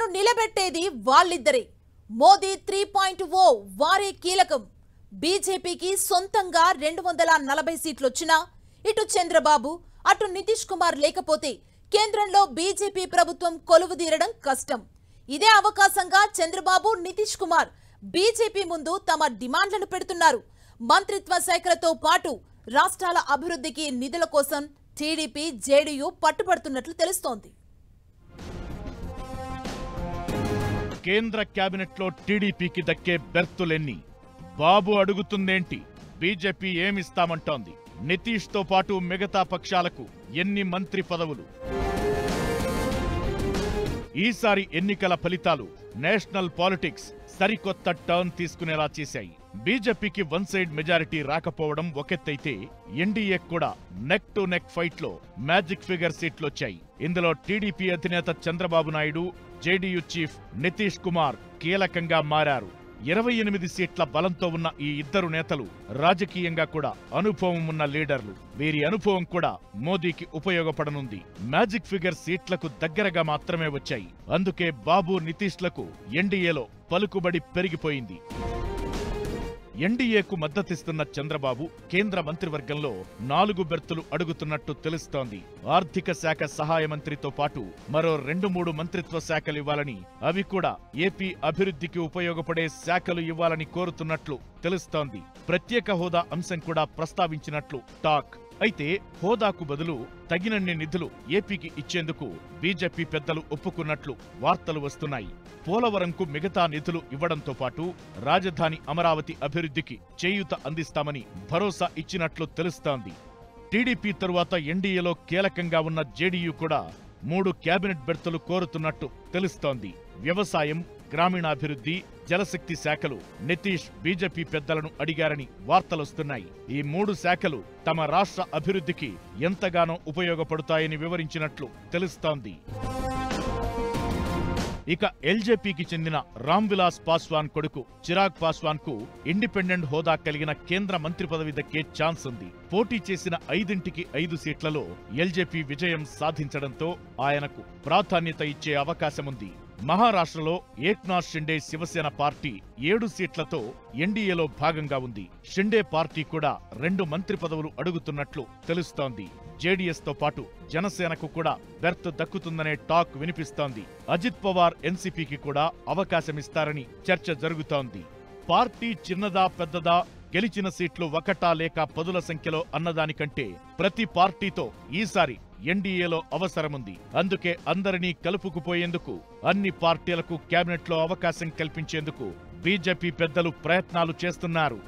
తమను నిలబెట్టేది వాళ్ళిద్దరే. మోదీ 3.0 వారే కీలకం. బీజేపీకి సొంతంగా 240 సీట్లొచ్చినా ఇటు చంద్రబాబు అటు నితీష్ కుమార్ లేకపోతే కేంద్రంలో బీజేపీ ప్రభుత్వం కొలువుదీరడం కష్టం. ఇదే అవకాశంగా చంద్రబాబు నితీష్ కుమార్ బీజేపీ ముందు తమ డిమాండ్లను పెడుతున్నారు. మంత్రిత్వ శాఖలతో పాటు రాష్ట్రాల అభివృద్ధికి నిధుల కోసం టీడీపీ జేడీయూ పట్టుబడుతున్నట్లు తెలుస్తోంది. కేంద్ర క్యాబినెట్లో టీడీపీకి దక్కే బెర్తులెన్ని? బాబు అడుగుతుందేంటి? బీజేపీ ఏమిస్తామంటోంది? నితీష్తో పాటు మిగతా పక్షాలకు ఎన్ని మంత్రి పదవులు? ఈసారి ఎన్నికల ఫలితాలు నేషనల్ పాలిటిక్స్ సరికొత్త టర్న్ తీసుకునేలా చేశాయి. బీజేపీకి వన్ సైడ్ మెజారిటీ రాకపోవడం ఒకెత్తైతే ఎన్డీఏ కూడా నెక్ టు నెక్ ఫైట్ లో మ్యాజిక్ ఫిగర్ సీట్లొచ్చాయి. ఇందులో టీడీపీ అధినేత చంద్రబాబు నాయుడు, జేడీయూ చీఫ్ నితీష్ కుమార్ కీలకంగా మారారు. 28 సీట్ల బలంతో ఉన్న ఈ ఇద్దరు నేతలు రాజకీయంగా కూడా అనుభవం ఉన్న లీడర్లు. వీరి అనుభవం కూడా మోదీకి ఉపయోగపడనుంది. మ్యాజిక్ ఫిగర్ సీట్లకు దగ్గరగా మాత్రమే వచ్చాయి. అందుకే బాబు నితీష్లకు ఎన్డీఏలో పలుకుబడి పెరిగిపోయింది. ఎన్డీఏకు మద్దతిస్తున్న చంద్రబాబు కేంద్ర మంత్రివర్గంలో 4 బెర్తులు అడుగుతున్నట్టు తెలుస్తోంది. ఆర్థిక శాఖ సహాయ మంత్రితో పాటు మరో 2-3 మంత్రిత్వ శాఖలివ్వాలని, అవి కూడా ఏపీ అభివృద్ధికి ఉపయోగపడే శాఖలు ఇవ్వాలని కోరుతున్నట్లు తెలుస్తోంది. ప్రత్యేక హోదా అంశం కూడా ప్రస్తావించినట్లు టాక్. అయితే హోదాకు బదులు తగినన్ని నిధులు ఏపీకి ఇచ్చేందుకు బీజేపీ పెద్దలు ఒప్పుకున్నట్లు వార్తలు వస్తున్నాయి. పోలవరంకు మిగతా నిధులు ఇవ్వడంతో పాటు రాజధాని అమరావతి అభివృద్ధికి చేయూత అందిస్తామని భరోసా ఇచ్చినట్లు తెలుస్తోంది. టీడీపీ తరువాత ఎన్డీఏలో కీలకంగా ఉన్న జేడీయూ కూడా 3 క్యాబినెట్ బెర్తులు కోరుతున్నట్టు తెలుస్తోంది. వ్యవసాయం, గ్రామీణాభివృద్ధి, జలశక్తి శాఖలు నితీష్ బీజేపీ పెద్దలను అడిగారని వార్తలొస్తున్నాయి. ఈ 3 శాఖలు తమ రాష్ట్ర అభివృద్ధికి ఎంతగానో ఉపయోగపడతాయని వివరించినట్లు తెలుస్తోంది. ఇక ఎల్జేపీకి చెందిన రామ్ విలాస్ పాస్వాన్ కొడుకు చిరాగ్ పాస్వాన్ కు ఇండిపెండెంట్ హోదా కలిగిన కేంద్ర మంత్రి పదవి దక్కే ఛాన్స్ ఉంది. పోటీ చేసిన 5ంటికి 5 సీట్లలో ఎల్జేపీ విజయం సాధించడంతో ఆయనకు ప్రాధాన్యత ఇచ్చే అవకాశముంది. మహారాష్ట్రలో ఏక్నాథ్ షిండే శివసేన పార్టీ 7 సీట్లతో ఎన్డీఏలో భాగంగా ఉంది. షిండే పార్టీ కూడా 2 మంత్రి పదవులు అడుగుతున్నట్లు తెలుస్తోంది. జేడీఎస్ తో పాటు జనసేనకు కూడా బెర్త్ దక్కుతుందనే టాక్ వినిపిస్తోంది. అజిత్ పవార్ ఎన్సీపీకి కూడా అవకాశమిస్తారని చర్చ జరుగుతోంది. పార్టీ చిన్నదా పెద్దదా, గెలిచిన సీట్లు 1 లేక 10ల సంఖ్యలో అన్నదానికంటే ప్రతి పార్టీతో ఈసారి ఎన్డీఏలో అవసరముంది. అందుకే అందరినీ కలుపుకుపోయేందుకు అన్ని పార్టీలకు క్యాబినెట్లో అవకాశం కల్పించేందుకు బీజేపీ పెద్దలు ప్రయత్నాలు చేస్తున్నారు.